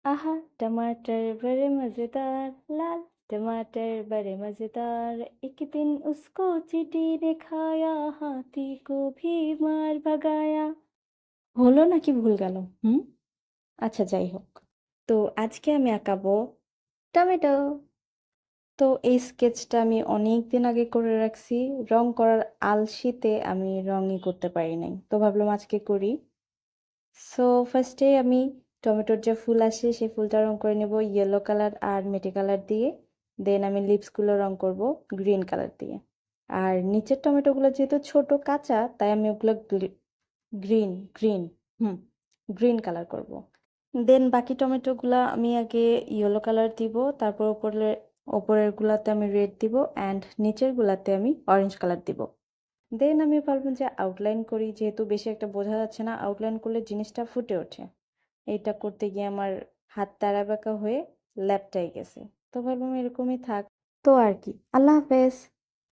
आहा टमाटर बड़े मज़ेदार, लाल टमाटर बड़े मज़ेदार, एक दिन उसको चींटी ने खाया, हाथी को भी मार भगाया। হলো নাকি ভুল গেল? হুম? আচ্ছা যাই হোক। তো আজকে আমি আঁকাবো টমেটো। তো এই স্কেচটা আমি অনেকদিন আগে করে রাখছি। রং করার আলসিতে আমি রঙই করতে পারি নাই। তো ভাবলাম আজকে করি। সো ফার্স্টে আমি টমেটোর যে ফুল আসে সেই ফুলটা রং করে নেব ইয়েলো কালার আর মেটে কালার দিয়ে। দেন আমি লিপসগুলো রং করব গ্রিন কালার দিয়ে। আর নিচের টমেটোগুলো যেহেতু ছোট কাঁচা তাই আমি ওগুলো গ্রিন গ্রিন হুম গ্রিন কালার করব। দেন বাকি টমেটোগুলা আমি আগে ইয়েলো কালার দিব, তারপর ওপরের গুলাতে আমি রেড দিব অ্যান্ড নিচের গুলাতে আমি অরেঞ্জ কালার দিব। দেন আমি ভাবলাম যে আউটলাইন করি, যেহেতু বেশি একটা বোঝা যাচ্ছে না, আউটলাইন করলে জিনিসটা ফুটে ওঠে। এইটা করতে গিয়ে আমার হাত তাড়াবাঁকা হয়ে ল্যাপটাই গেছে। তো ভাবলাম এরকমই থাক। তো আর কি, আল্লাহ হাফেজ।